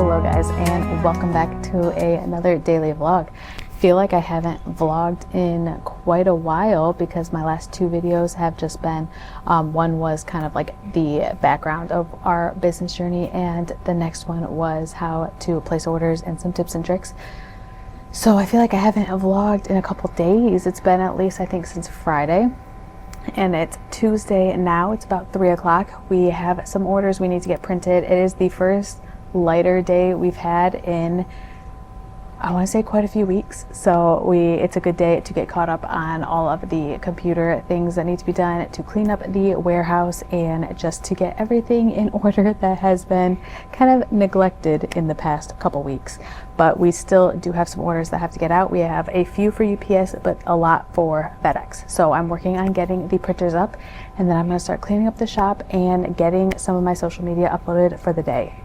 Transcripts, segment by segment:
Hello guys, and welcome back to another daily vlog. Feel like I haven't vlogged in quite a while because my last two videos have just been one was kind of like the background of our business journey, and the next one was how to place orders and some tips and tricks. So I feel like I haven't vlogged in a couple days. It's been at least, I think, since Friday, and it's Tuesday now. It's about 3 o'clock. We have some orders we need to get printed. It is the first lighter day we've had in, I want to say, quite a few weeks. So it's a good day to get caught up on all of the computer things that need to be done, to clean up the warehouse, and just to get everything in order that has been kind of neglected in the past couple weeks. But we still do have some orders that have to get out. We have a few for UPS, but a lot for FedEx. So I'm working on getting the printers up, and then I'm going to start cleaning up the shop and getting some of my social media uploaded for the day.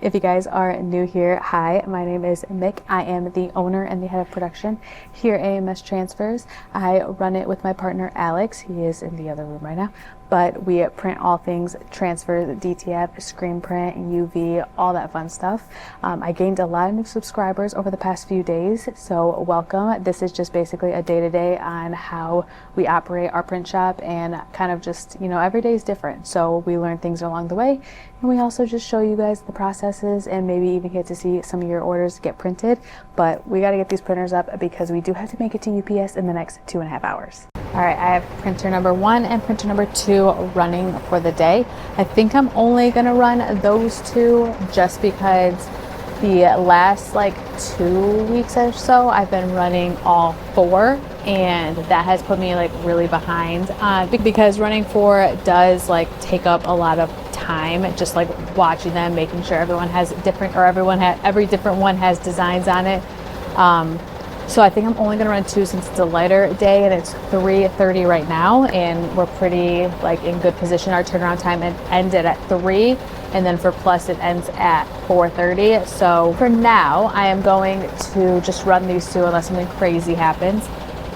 If you guys are new here, hi, my name is Mick. I am the owner and the head of production here at AMS Transfers. I run it with my partner Alex. He is in the other room right now. But we print all things transfers, DTF, screen print, UV, all that fun stuff. I gained a lot of new subscribers over the past few days, so welcome. This is just basically a day-to-day on how we operate our print shop, and kind of just, you know, every day is different. So we learn things along the way, and we also just show you guys the processes and maybe even get to see some of your orders get printed. But we got to get these printers up because we do have to make it to UPS in the next 2.5 hours. All right, I have printer number 1 and printer number 2 running for the day. I think I'm only gonna run those two just because the last like 2 weeks or so I've been running all 4, and that has put me like really behind because running 4 does like take up a lot of time, just like watching them, making sure everyone has different, or every different one has designs on it. So I think I'm only gonna run 2 since it's a lighter day, and it's 3:30 right now, and we're pretty like in good position. Our turnaround time ended at 3, and then for Plus it ends at 4:30. So for now, I am going to just run these 2 unless something crazy happens,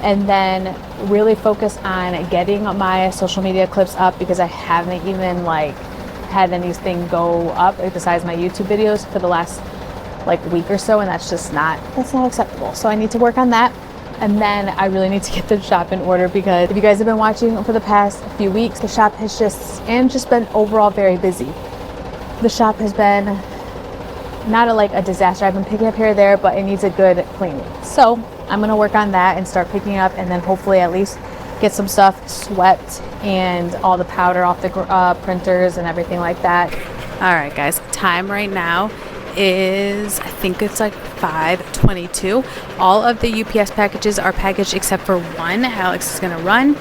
and then really focus on getting my social media clips up, because I haven't even like had anything go up besides my YouTube videos for the last like week or so, and that's not acceptable. So I need to work on that, and then I really need to get the shop in order, because if you guys have been watching for the past few weeks, the shop has just been overall very busy. The shop has been not a disaster. I've been picking up here or there, but it needs a good cleaning. So I'm gonna work on that and start picking up, and then hopefully at least get some stuff swept and all the powder off the printers and everything like that. All right guys, time right now is, I think it's like 5:22. All of the UPS packages are packaged except for one. Alex is gonna run,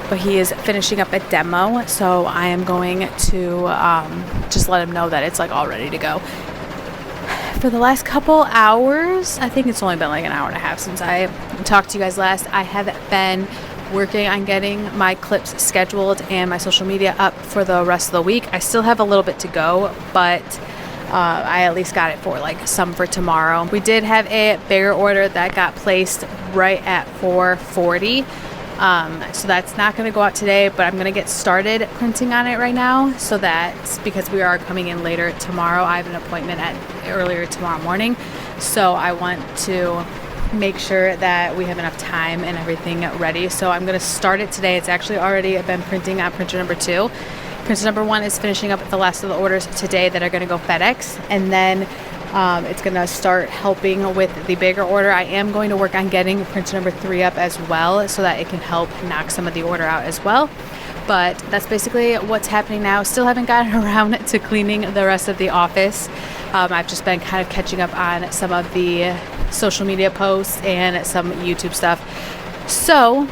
but he is finishing up a demo, so I am going to just let him know that it's like all ready to go. For the last couple hours, I think it's only been like an hour and a half since I talked to you guys last, I have been working on getting my clips scheduled and my social media up for the rest of the week. I still have a little bit to go, but I at least got it for like some for tomorrow. We did have a bigger order that got placed right at 4:40. So that's not going to go out today, but I'm going to get started printing on it right now, so that's because we are coming in later tomorrow. I have an appointment earlier tomorrow morning, so I want to make sure that we have enough time and everything ready. So I'm going to start it today. It's actually already been printing on printer number 2. Printer number 1 is finishing up the last of the orders today that are going to go FedEx, and then it's going to start helping with the bigger order. I am going to work on getting printer number 3 up as well, so that it can help knock some of the order out as well. But that's basically what's happening now. Still haven't gotten around to cleaning the rest of the office. I've just been kind of catching up on some of the social media posts and some YouTube stuff. So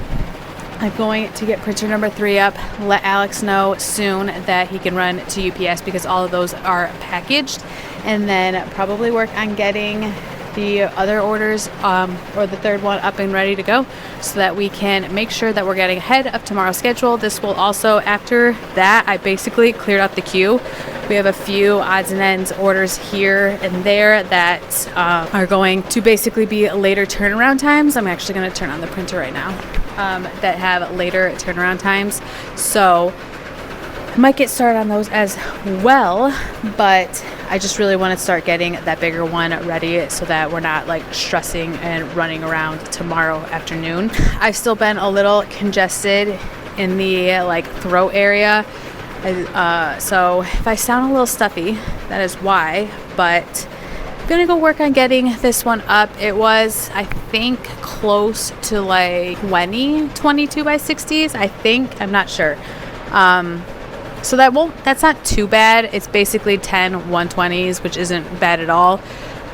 I'm going to get printer number 3 up, let Alex know soon that he can run to UPS because all of those are packaged, and then probably work on getting the other orders or the third one up and ready to go, so that we can make sure that we're getting ahead of tomorrow's schedule. This will also, after that, I basically cleared out the queue. We have a few odds and ends orders here and there that are going to basically be later turnaround times. I'm actually going to turn on the printer right now, that have later turnaround times. So I might get started on those as well, but I just really want to start getting that bigger one ready so that we're not like stressing and running around tomorrow afternoon. I've still been a little congested in the like throat area. So if I sound a little stuffy, that is why, but I'm gonna go work on getting this one up. It was, I think, close to like 22 by 60s, I think, I'm not sure. So that's not too bad. It's basically 10 120s, which isn't bad at all.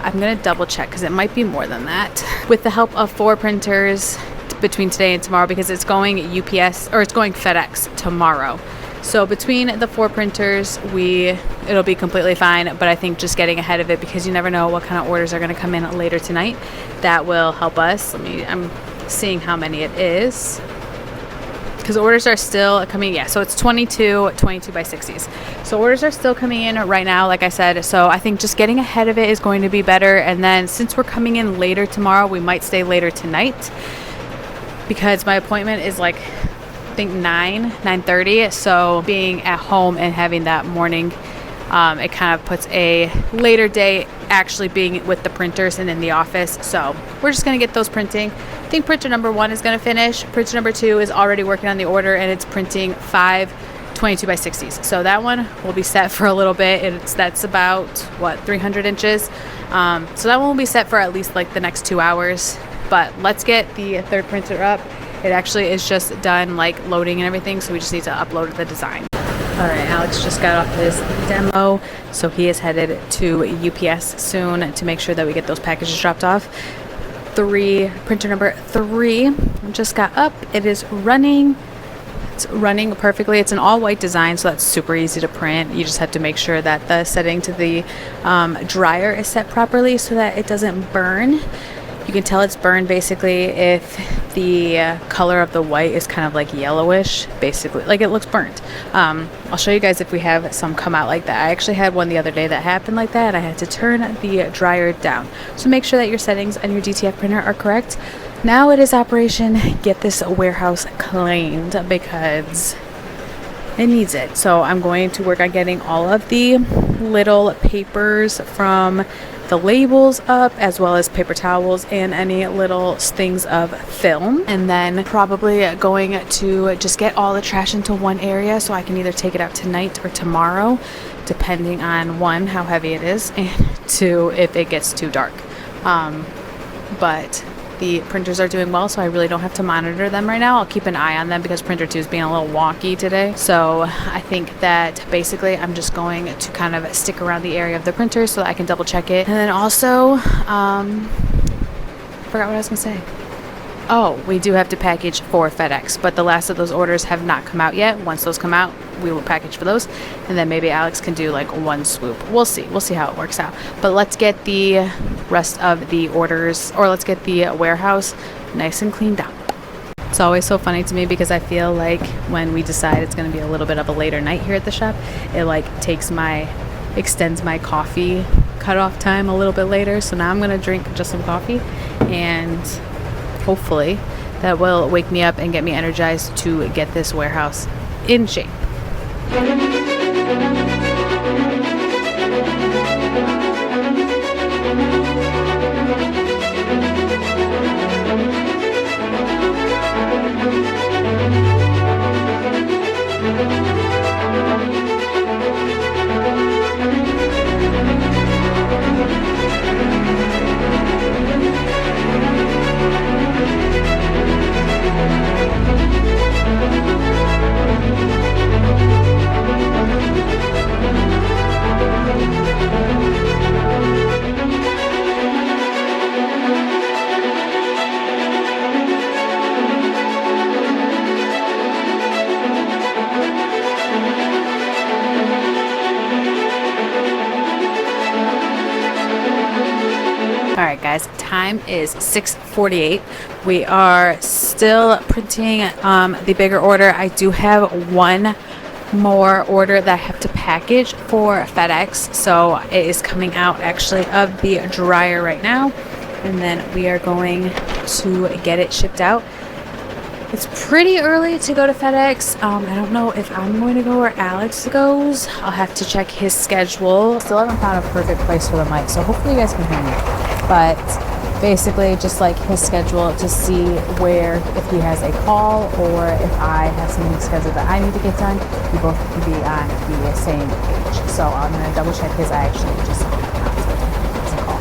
I'm gonna double check because it might be more than that. With the help of 4 printers between today and tomorrow, because it's going UPS, or it's going FedEx tomorrow. So between the 4 printers, it'll be completely fine, but I think just getting ahead of it, because you never know what kind of orders are gonna come in later tonight, that will help us. I'm seeing how many it is, because orders are still coming. Yeah, so it's 22 by 60s. So orders are still coming in right now, like I said. So I think just getting ahead of it is going to be better. And then since we're coming in later tomorrow, we might stay later tonight, because my appointment is like, I think 9:30. So being at home and having that morning, it kind of puts a later day actually being with the printers and in the office. So we're just going to get those printing. I think printer number 1 is going to finish. Printer number 2 is already working on the order, and it's printing 5 22 by 60s. So that one will be set for a little bit. That's about, 300 inches. So that one will be set for at least like the next 2 hours. But let's get the 3rd printer up. It actually is just done like loading and everything, so we just need to upload the design. All right, Alex just got off his demo, so he is headed to UPS soon to make sure that we get those packages dropped off. Printer number 3 just got up. It is running. It's running perfectly. It's an all-white design, so that's super easy to print. You just have to make sure that the setting to the dryer is set properly so that it doesn't burn. You can tell it's burned basically if the color of the white is kind of like yellowish, basically, like it looks burnt. I'll show you guys if we have some come out like that. I actually had one the other day that happened like that, and I had to turn the dryer down. So make sure that your settings on your DTF printer are correct. Now it is operation get this warehouse cleaned, because it needs it. So I'm going to work on getting all of the little papers from the labels up, as well as paper towels and any little things of film, and then probably going to just get all the trash into one area so I can either take it out tonight or tomorrow, depending on 1, how heavy it is, and 2, if it gets too dark. But the printers are doing well, so I really don't have to monitor them right now. I'll keep an eye on them because printer 2 is being a little wonky today. So I think that basically I'm just going to kind of stick around the area of the printer so that I can double check it. And then also, forgot what I was gonna say. Oh, we do have to package for FedEx, but the last of those orders have not come out yet. Once those come out, we will package for those, and then maybe Alex can do like 1 swoop. We'll see how it works out. But let's get the rest of the orders, or let's get the warehouse nice and cleaned up. It's always so funny to me because I feel like when we decide it's going to be a little bit of a later night here at the shop, it like extends my coffee cutoff time a little bit later. So now I'm going to drink just some coffee, and hopefully that will wake me up and get me energized to get this warehouse in shape. Alright guys, time is 6:48. We are still printing the bigger order. I do have 1 more order that I have to package for FedEx, so it is coming out actually of the dryer right now, and then we are going to get it shipped out. It's pretty early to go to FedEx. I don't know if I'm going to go or Alex goes. I'll have to check his schedule. Still haven't found a perfect place for the mic, so hopefully you guys can hear me. But basically just like his schedule to see where, if he has a call or if I have something scheduled that I need to get done, we both can be on the same page. So I'm going to double check his. I actually just it's a call.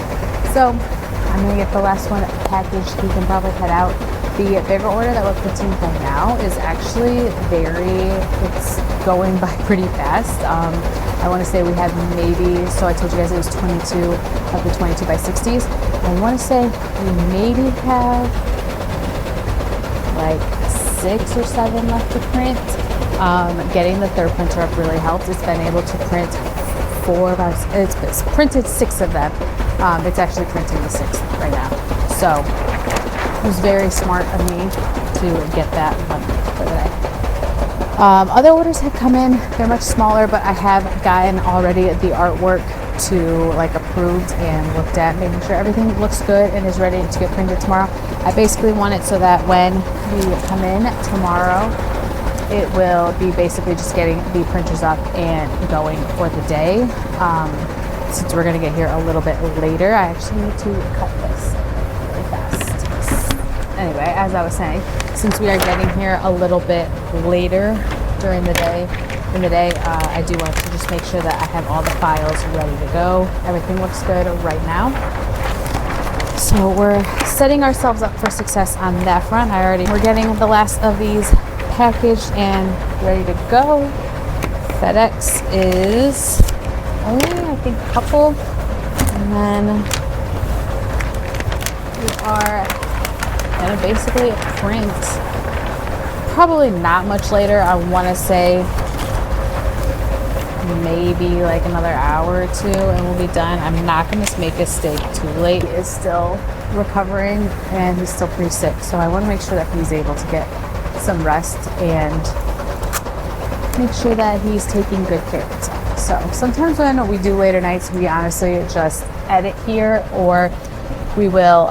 So I'm going to get the last one packaged. He can probably head out. The bigger order that we're printing right now is actually it's going by pretty fast. I want to say we have maybe, so I told you guys it was 22 of the 22 by 60s. I want to say we maybe have like 6 or 7 left to print. Getting the third printer up really helped. It's been able to print it's printed 6 of them. It's actually printing the 6th right now. So it was very smart of me to get that one for the day. Other orders have come in. They're much smaller, but I have gotten already the artwork to like approved and looked at, making sure everything looks good and is ready to get printed tomorrow. I basically want it so that when we come in tomorrow, it will be basically just getting the printers up and going for the day. Since we're going to get here a little bit later, I actually need to cut this really fast. Anyway, as I was saying, since we are getting here a little bit later during the day, I do want to just make sure that I have all the files ready to go. Everything looks good right now. So we're setting ourselves up for success on that front. We're getting the last of these packaged and ready to go. FedEx is only, I think, a couple. And then we are gonna basically print probably not much later. I want to say maybe like another hour or 2 and we'll be done. I'm not going to make a steak too late. He is still recovering and he's still pretty sick, so I want to make sure that he's able to get some rest and make sure that he's taking good care of himself. So sometimes when we do later nights, we honestly just edit here, or we will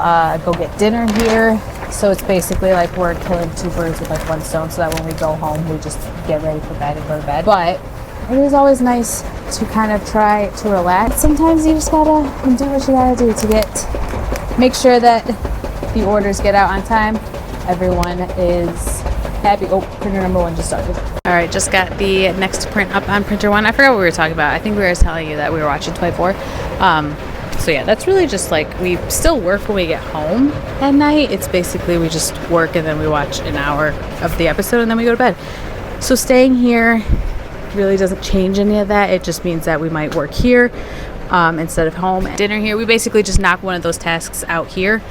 go get dinner here. So it's basically like we're killing 2 birds with like 1 stone, so that when we go home, we just get ready for bed and go to bed. But it is always nice to kind of try to relax. Sometimes you just gotta do what you gotta do to make sure that the orders get out on time. Everyone is happy. Oh, printer number 1 just started. All right, just got the next print up on printer 1. I forgot what we were talking about. I think we were telling you that we were watching 24. So yeah, that's really just like, we still work when we get home at night. It's basically we just work and then we watch an hour of the episode and then we go to bed. So staying here really doesn't change any of that. It just means that we might work here instead of home. Dinner here, we basically just knock one of those tasks out here.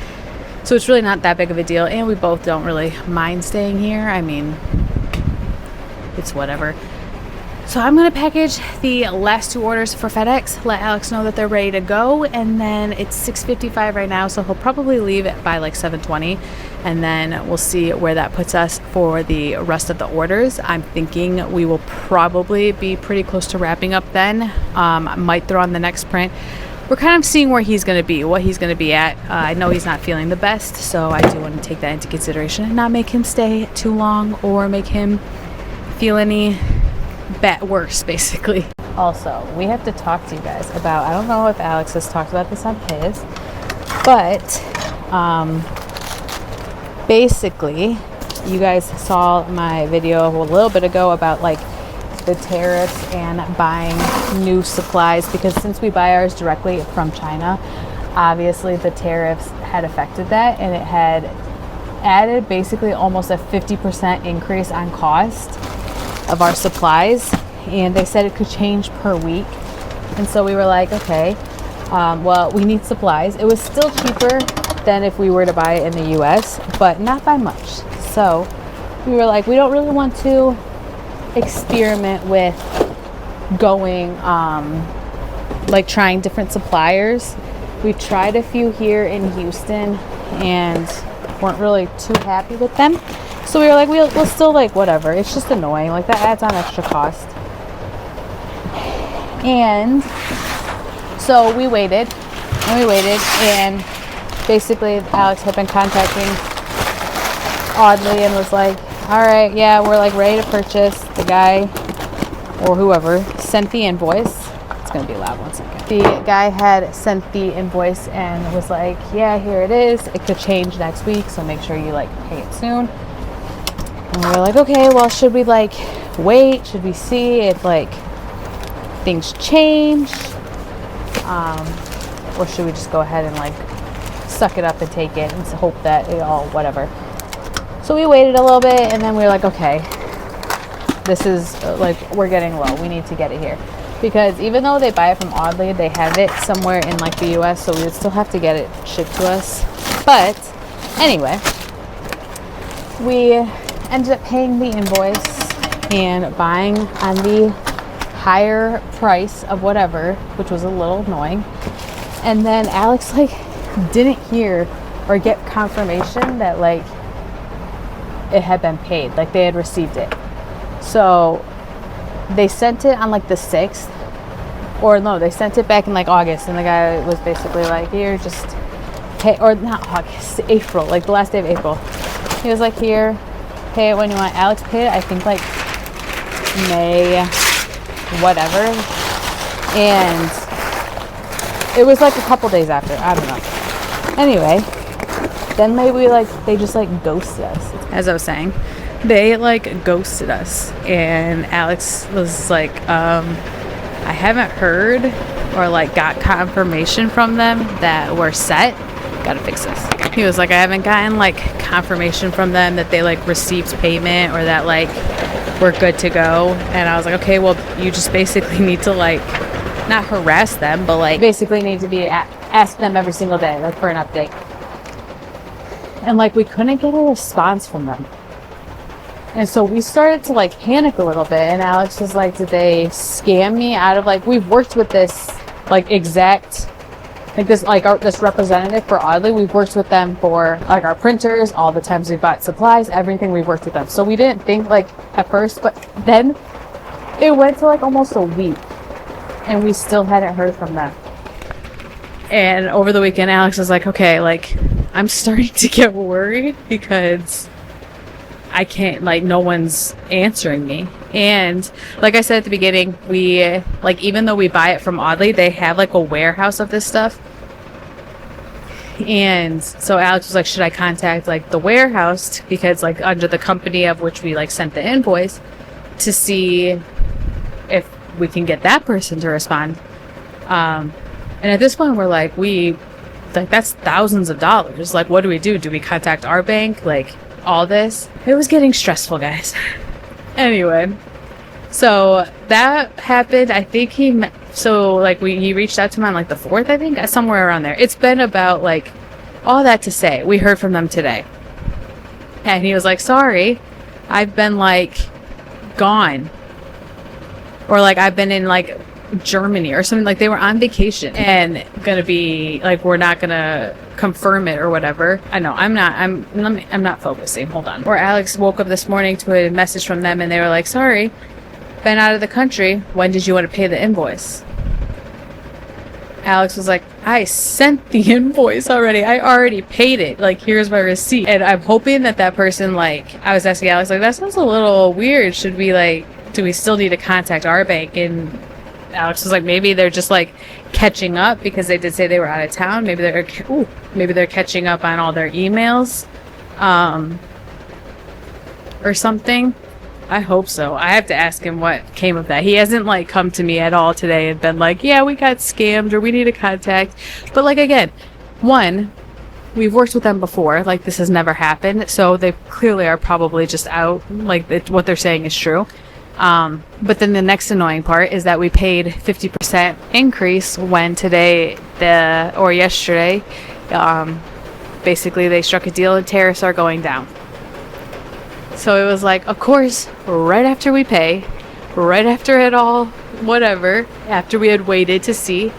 So it's really not that big of a deal, and we both don't really mind staying here. I mean, it's whatever. So I'm going to package the last 2 orders for FedEx, let Alex know that they're ready to go, and then it's 6:55 right now, so he'll probably leave it by like 7:20, and then we'll see where that puts us for the rest of the orders. I'm thinking we will probably be pretty close to wrapping up then. I might throw on the next print. We're kind of seeing where he's going to be, what he's going to be at. I know he's not feeling the best, so I do want to take that into consideration and not make him stay too long or make him feel any worse, basically. Also, we have to talk to you guys about, I don't know if Alex has talked about this on his, but basically, you guys saw my video a little bit ago about like the tariffs and buying new supplies, because since we buy ours directly from China, obviously the tariffs had affected that, and it had added basically almost a 50% increase on cost of our supplies, and they said it could change per week. And so we were like, okay, well, we need supplies. It was still cheaper than if we were to buy it in the US, but not by much. So we were like, we don't really want to experiment with going like trying different suppliers. We've tried a few here in Houston and weren't really too happy with them. So we were like, we'll still like whatever. It's just annoying. Like that adds on extra cost. And so we waited and basically Alex had been contacting oddly and was like, all right, yeah, we're like ready to purchase. The guy or whoever sent the invoice. It's gonna be loud, 1 second. The guy had sent the invoice and was like, yeah, here it is. It could change next week, so make sure you like pay it soon. And we were like, okay, well, should we like wait? Should we see if like things change? Or should we just go ahead and like suck it up and take it and hope that it all whatever. So we waited a little bit and then we were like, okay, this is like, we're getting low. We need to get it here. Because even though they buy it from Oddly, they have it somewhere in like the US, so we would still have to get it shipped to us. But anyway, we ended up paying the invoice and buying on the higher price of whatever, which was a little annoying. And then Alex like didn't hear or get confirmation that like it had been paid, like they had received it. So they sent it on like the 6th, or no, they sent it back in like August, and the guy was basically like, here, just pay, or not August, April, like the last day of April. He was like, here, pay it when you want. Alex paid it, I think like May, whatever. And it was like a couple days after, I don't know. Anyway, then maybe like they just like ghosted us. As I was saying, they like ghosted us, and Alex was like, I haven't heard or like got confirmation from them that we're set. Gotta fix this. He was like, I haven't gotten like confirmation from them that they like received payment or that like we're good to go. And I was like, okay, well, you just basically need to like not harass them, but like basically need to be ask them every single day like for an update. And like we couldn't get a response from them. And so we started to like panic a little bit, and Alex was like, did they scam me out of like, we've worked with this like exact, like this, like this representative for Oddly, we've worked with them for like our printers, all the times we bought supplies, everything we've worked with them. So we didn't think like at first, but then it went to like almost a week and we still hadn't heard from them. And over the weekend, Alex was like, okay, like I'm starting to get worried because I can't, like, no one's answering me. And like I said at the beginning, we, like, even though we buy it from Oddly, they have like a warehouse of this stuff. And so Alex was like, should I contact like the warehouse, because like under the company of which we like sent the invoice, to see if we can get that person to respond. And at this point we're like, that's thousands of dollars. Like, what do? Do we contact our bank? Like, all this. It was getting stressful, guys. Anyway, so that happened. I think he reached out to me on like the 4th, I think, somewhere around there. It's been about like, all that to say, we heard from them today. And he was like, sorry, I've been like gone. Or like I've been in like Germany or something. Like they were on vacation and gonna be like, we're not gonna confirm it or whatever. I know I'm not focusing. Hold on. Or Alex woke up this morning to a message from them and they were like, sorry, been out of the country. When did you want to pay the invoice? Alex was like, I sent the invoice already. I already paid it. Like, here's my receipt. And I'm hoping that person, like, I was asking Alex, like, that sounds a little weird. Should we like, do we still need to contact our bank? And Alex was like, maybe they're just like catching up because they did say they were out of town. Maybe they're catching up on all their emails, or something. I hope so. I have to ask him what came of that. He hasn't like come to me at all today and been like, yeah, we got scammed or we need a contact. But like, again, one, we've worked with them before. Like, this has never happened. So they clearly are probably just out. Like, what they're saying is true. But then the next annoying part is that we paid 50% increase when yesterday, basically they struck a deal and tariffs are going down. So it was like, of course, right after we pay, right after it all, whatever, after we had waited to see,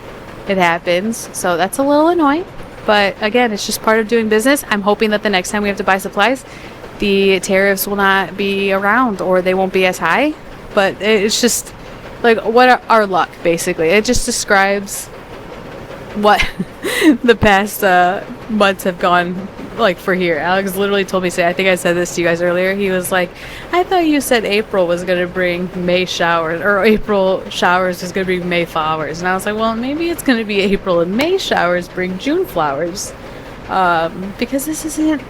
it happens. So that's a little annoying. But again, it's just part of doing business. I'm hoping that the next time we have to buy supplies, the tariffs will not be around or they won't be as high. But it's just like, what our luck, basically. It just describes what the past months have gone like for here. Alex literally told me, say, I think I said this to you guys earlier. He was like, I thought you said April was going to bring May showers, or April showers was going to bring May flowers. And I was like, well, maybe it's going to be April and May showers bring June flowers. Because this isn't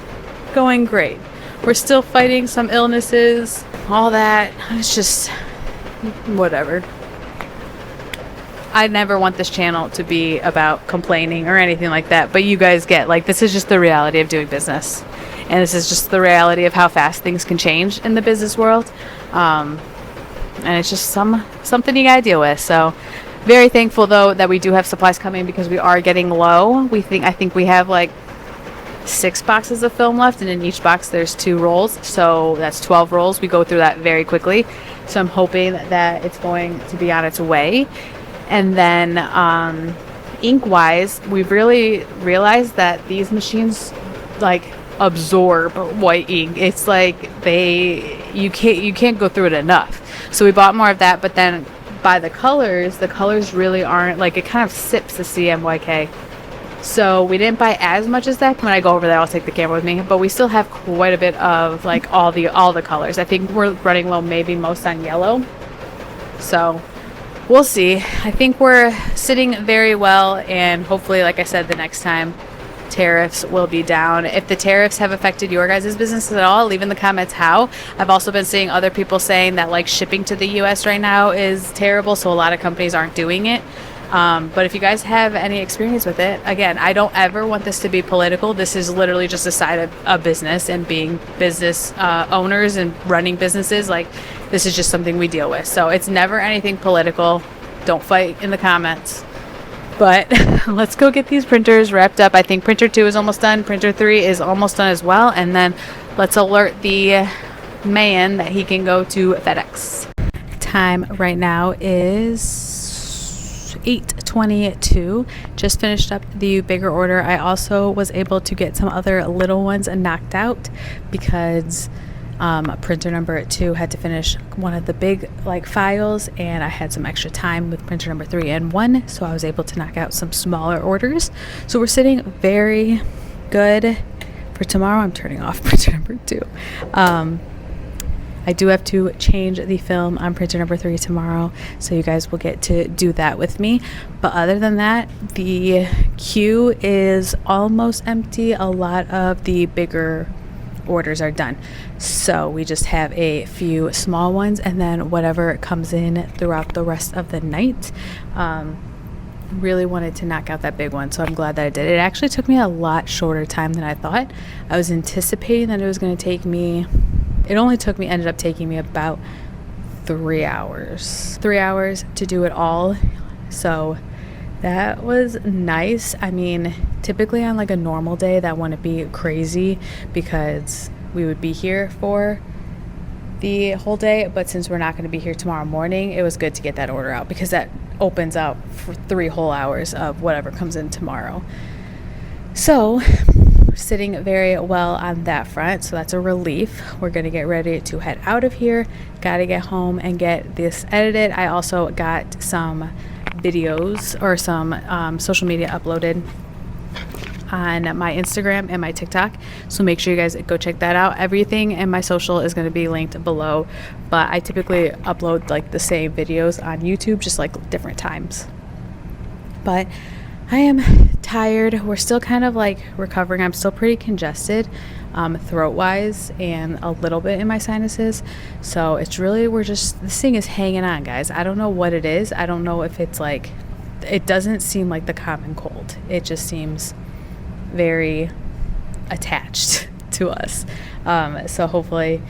going great. We're still fighting some illnesses, all that. It's just whatever. I never want this channel to be about complaining or anything like that, but you guys get, like, this is just the reality of doing business, and this is just the reality of how fast things can change in the business world, and it's just something you gotta deal with. So very thankful though that we do have supplies coming, because we are getting low. I think we have like 6 boxes of film left, and in each box there's 2 rolls, so that's 12 rolls. We go through that very quickly, so I'm hoping that it's going to be on its way. And then ink wise, we've really realized that these machines like absorb white ink. It's like you can't go through it enough. So we bought more of that, but then by the colors really aren't, like, it kind of sips the CMYK. So we didn't buy as much as that. When I go over there, I'll take the camera with me, but we still have quite a bit of like all the colors. I think we're running low, maybe most on yellow. So we'll see. I think we're sitting very well, and hopefully, like I said, the next time tariffs will be down. If the tariffs have affected your guys' business at all, leave in the comments how. I've also been seeing other people saying that like shipping to the US right now is terrible, so a lot of companies aren't doing it. But if you guys have any experience with it, again, I don't ever want this to be political. This is literally just a side of a business, and being business owners and running businesses, like, this is just something we deal with. So it's never anything political. Don't fight in the comments. But let's go get these printers wrapped up. I think printer 2 is almost done. Printer 3 is almost done as well. And then let's alert the man that he can go to FedEx. Time right now is 8:22. Just finished up the bigger order. I also was able to get some other little ones knocked out because printer number 2 had to finish one of the big like files, and I had some extra time with printer number 3 and 1, so I was able to knock out some smaller orders. So we're sitting very good for tomorrow. I'm turning off printer number 2. I do have to change the film on printer number 3 tomorrow, so you guys will get to do that with me. But other than that, the queue is almost empty. A lot of the bigger orders are done, so we just have a few small ones, and then whatever comes in throughout the rest of the night. Really wanted to knock out that big one, so I'm glad that I did. It actually took me a lot shorter time than I thought. I was anticipating that it was going to take me, ended up taking me about 3 hours. 3 hours to do it all. So that was nice. I mean, typically on like a normal day, that wouldn't be crazy because we would be here for the whole day. But since we're not going to be here tomorrow morning, it was good to get that order out because that opens out for 3 whole hours of whatever comes in tomorrow. So sitting very well on that front, so that's a relief. We're going to get ready to head out of here. Got to get home and get this edited. I also got some videos or some social media uploaded on my Instagram and my TikTok, so make sure you guys go check that out. Everything in my social is going to be linked below, but I typically upload like the same videos on YouTube, just like different times. But I am tired. We're still kind of like recovering. I'm still pretty congested throat wise and a little bit in my sinuses, so it's really, this thing is hanging on, guys. I don't know what it is. I don't know if it's like, it doesn't seem like the common cold. It just seems very attached to us. So hopefully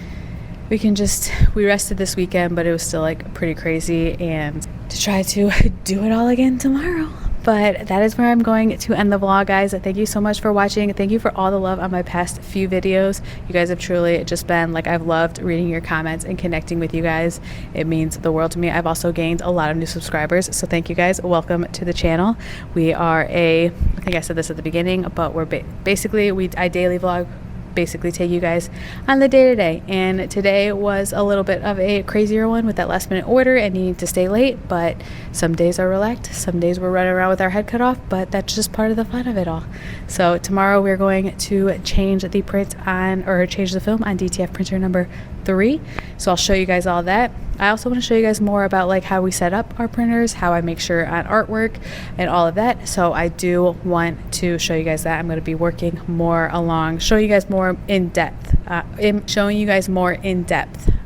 we rested this weekend, but it was still like pretty crazy, and to try to do it all again tomorrow. But that is where I'm going to end the vlog, guys. Thank you so much for watching. Thank you for all the love on my past few videos. You guys have truly just been like, I've loved reading your comments and connecting with you guys. It means the world to me. I've also gained a lot of new subscribers, so thank you guys. Welcome to the channel. We are I think I said this at the beginning, but we're basically I daily vlog basically take you guys on the day-to-day. And today was a little bit of a crazier one with that last minute order and needing to stay late, but some days are relaxed, some days we're running around with our head cut off, but that's just part of the fun of it all. So tomorrow we're going to change the print on, or change the film on DTF printer number 3. So I'll show you guys all that. I also want to show you guys more about like how we set up our printers, how I make sure on artwork and all of that. So I do want to show you guys that. I'm going to be working more along, showing you guys more in depth,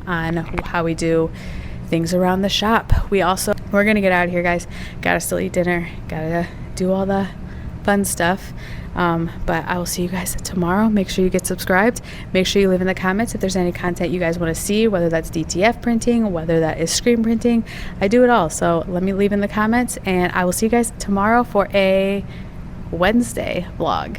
on how we do things around the shop. We're going to get out of here, guys. Gotta still eat dinner, gotta do all the fun stuff. But I will see you guys tomorrow. Make sure you get subscribed. Make sure you leave in the comments if there's any content you guys want to see, whether that's DTF printing, whether that is screen printing. I do it all. So let me leave in the comments, and I will see you guys tomorrow for a Wednesday vlog.